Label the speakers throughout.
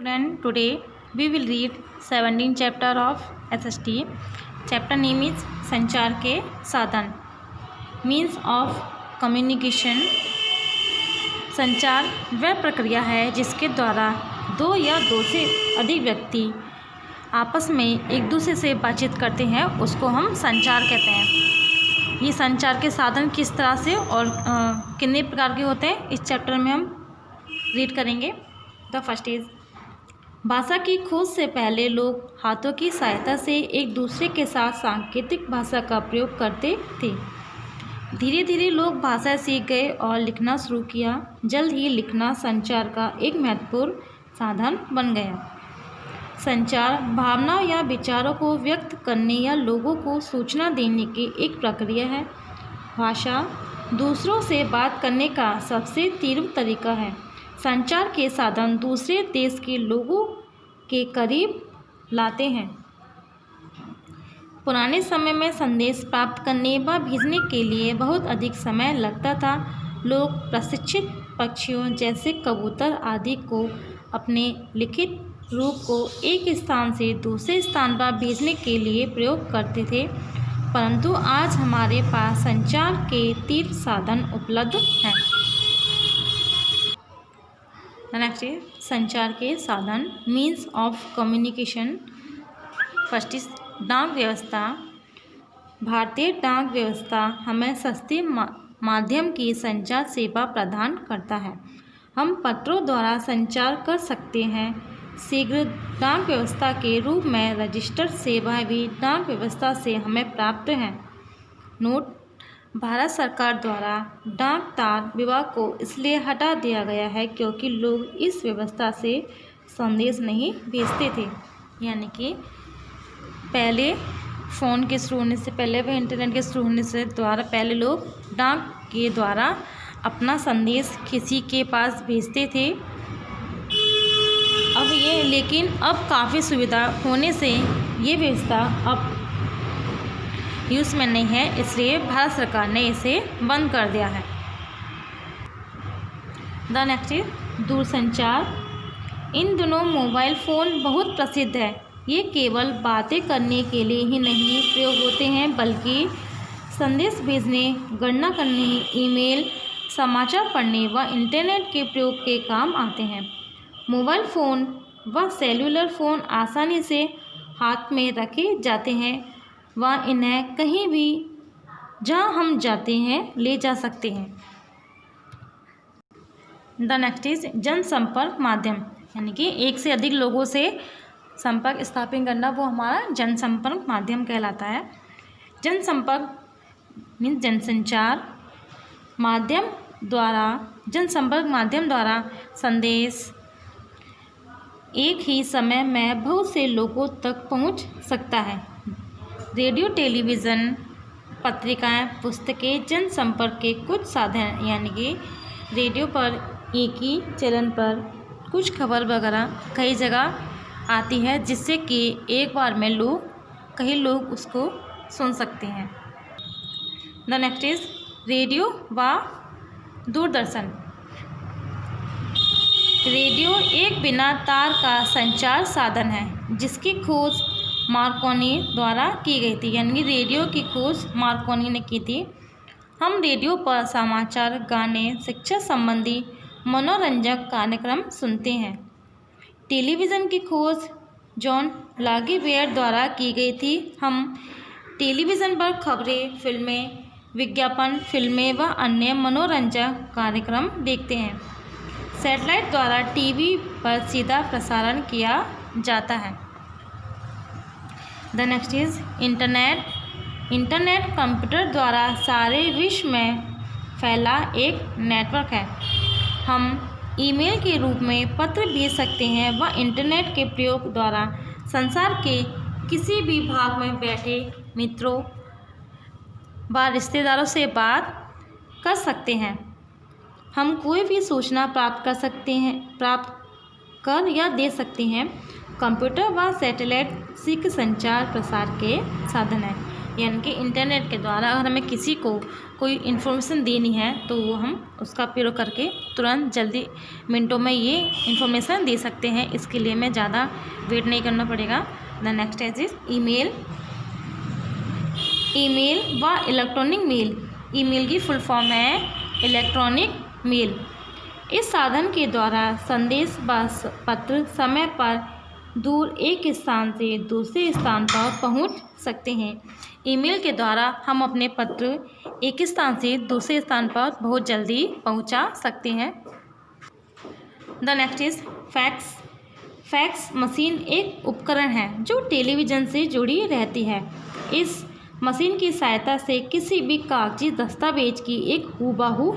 Speaker 1: Student, today we will read 17th chapter of SST. Chapter name is संचार के साधन. Means of communication. संचार वह प्रक्रिया है जिसके द्वारा दो या दो से अधिक व्यक्ति आपस में एक दूसरे से बातचीत करते हैं, उसको हम संचार कहते हैं. ये संचार के साधन किस तरह से और कितने प्रकार के होते हैं, इस चैप्टर में हम रीड करेंगे. द फर्स्ट इज, भाषा की खोज से पहले लोग हाथों की सहायता से एक दूसरे के साथ सांकेतिक भाषा का प्रयोग करते थे. धीरे धीरे लोग भाषा सीख गए और लिखना शुरू किया. जल्द ही लिखना संचार का एक महत्वपूर्ण साधन बन गया. संचार भावनाओं या विचारों को व्यक्त करने या लोगों को सूचना देने की एक प्रक्रिया है. भाषा दूसरों से बात करने का सबसे तीव्र तरीका है. संचार के साधन दूसरे देश के लोगों के करीब लाते हैं. पुराने समय में संदेश प्राप्त करने व भेजने के लिए बहुत अधिक समय लगता था. लोग प्रशिक्षित पक्षियों जैसे कबूतर आदि को अपने लिखित रूप को एक स्थान से दूसरे स्थान पर भेजने के लिए प्रयोग करते थे, परंतु आज हमारे पास संचार के तीव्र साधन उपलब्ध हैं. नेक्स्ट है संचार के साधन. Means of communication. First is डाक व्यवस्था. भारतीय डाक व्यवस्था हमें सस्ते माध्यम की संचार सेवा प्रदान करता है. हम पत्रों द्वारा संचार कर सकते हैं. शीघ्र डाक व्यवस्था के रूप में रजिस्टर्ड सेवाएं भी डाक व्यवस्था से हमें प्राप्त हैं. नोट, भारत सरकार द्वारा डाक तार विभाग को इसलिए हटा दिया गया है क्योंकि लोग इस व्यवस्था से संदेश नहीं भेजते थे. यानी कि पहले फ़ोन के शुरू होने से पहले व इंटरनेट के शुरू होने से द्वारा पहले लोग डाक के द्वारा अपना संदेश किसी के पास भेजते थे. लेकिन अब काफ़ी सुविधा होने से ये व्यवस्था अब यूज़ में नहीं है, इसलिए भारत सरकार ने इसे बंद कर दिया है. द नेक्स्ट इज दूरसंचार. इन दिनों मोबाइल फ़ोन बहुत प्रसिद्ध है. ये केवल बातें करने के लिए ही नहीं प्रयोग होते हैं, बल्कि संदेश भेजने, गणना करने, ईमेल, समाचार पढ़ने व इंटरनेट के प्रयोग के काम आते हैं. मोबाइल फ़ोन व सेलुलर फ़ोन आसानी से हाथ में रखे जाते हैं व इन्हें कहीं भी जहां हम जाते हैं ले जा सकते हैं. द नेक्स्ट इज जनसंपर्क माध्यम. यानी कि एक से अधिक लोगों से संपर्क स्थापित करना, वो हमारा जनसंपर्क माध्यम कहलाता है. जनसंपर्क मीन्स जनसंचार माध्यम द्वारा, जनसंपर्क माध्यम द्वारा संदेश एक ही समय में बहुत से लोगों तक पहुंच सकता है. रेडियो, टेलीविज़न, पत्रिकाएं, पुस्तकें जनसंपर्क के कुछ साधन. यानी कि रेडियो पर एक ही चैनल पर कुछ खबर वगैरह कई जगह आती है, जिससे कि एक बार में कई लोग उसको सुन सकते हैं. द नेक्स्ट इज रेडियो व दूरदर्शन. रेडियो एक बिना तार का संचार साधन है जिसकी खोज मार्कोनी द्वारा की गई थी. यानी रेडियो की खोज मार्कोनी ने की थी. हम रेडियो पर समाचार, गाने, शिक्षा संबंधी मनोरंजक कार्यक्रम सुनते हैं. टेलीविज़न की खोज जॉन लागीवेयर द्वारा की गई थी. हम टेलीविज़न पर खबरें, फिल्में, विज्ञापन फिल्में व अन्य मनोरंजक कार्यक्रम देखते हैं. सैटेलाइट द्वारा टीवी पर सीधा प्रसारण किया जाता है. The next is internet. Internet computer द्वारा सारे विश्व में फैला एक नेटवर्क है. हम ईमेल के रूप में पत्र भेज सकते हैं व इंटरनेट के प्रयोग द्वारा संसार के किसी भी भाग में बैठे मित्रों व रिश्तेदारों से बात कर सकते हैं. हम कोई भी सूचना प्राप्त कर या दे सकते हैं. कंप्यूटर व सैटेलाइट शीघ्र संचार प्रसार के साधन हैं. यानी कि इंटरनेट के द्वारा अगर हमें किसी को कोई इन्फॉर्मेशन देनी है तो वो हम उसका प्रयोग करके तुरंत जल्दी मिनटों में ये इन्फॉर्मेशन दे सकते हैं। इसके लिए हमें ज़्यादा वेट नहीं करना पड़ेगा। The next is email. Email व इलेक्ट्रॉनिक मेल। ईमेल की फुल फॉर्म है इलेक्ट्रॉनिक मेल। इस साधन के द्वारा संदेश व पत्र समय पर दूर एक स्थान से दूसरे स्थान पर पहुंच सकते हैं। ईमेल के द्वारा हम अपने पत्र एक स्थान से दूसरे स्थान पर बहुत जल्दी पहुंचा सकते हैं। The next is fax. Fax machine एक उपकरण है जो टेलीविज़न से जुड़ी रहती है। इस मशीन की सहायता से किसी भी कागजी दस्तावेज की एक हूबहू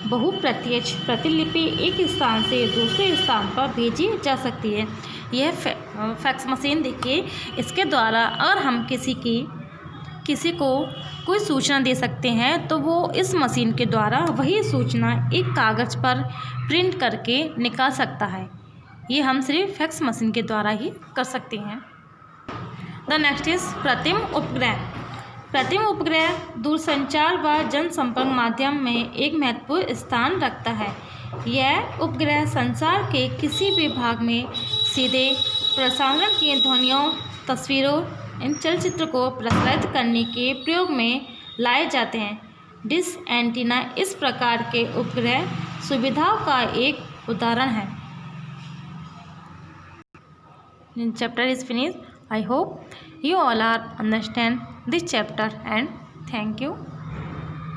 Speaker 1: बहुप्रत्यक्ष प्रतिलिपि एक स्थान से दूसरे स्थान पर भेजी जा सकती है। यह फैक्स मशीन देखिए, इसके द्वारा अगर हम किसी को कोई सूचना दे सकते हैं तो वो इस मशीन के द्वारा वही सूचना एक कागज़ पर प्रिंट करके निकाल सकता है। ये हम सिर्फ फैक्स मशीन के द्वारा ही कर सकते हैं। द नेक्स्ट इज कृत्रिम उपग्रह। कृत्रिम उपग्रह दूरसंचार व जनसंपर्क माध्यम में एक महत्वपूर्ण स्थान रखता है। यह उपग्रह संसार के किसी भी भाग में सीधे प्रसारण किए ध्वनियों, तस्वीरों, इन चलचित्र को प्रसारित करने के प्रयोग में लाए जाते हैं। डिश एंटीना इस प्रकार के उपग्रह सुविधाओं का एक उदाहरण है। Chapter is finished. I hope you all are understand this chapter and thank you.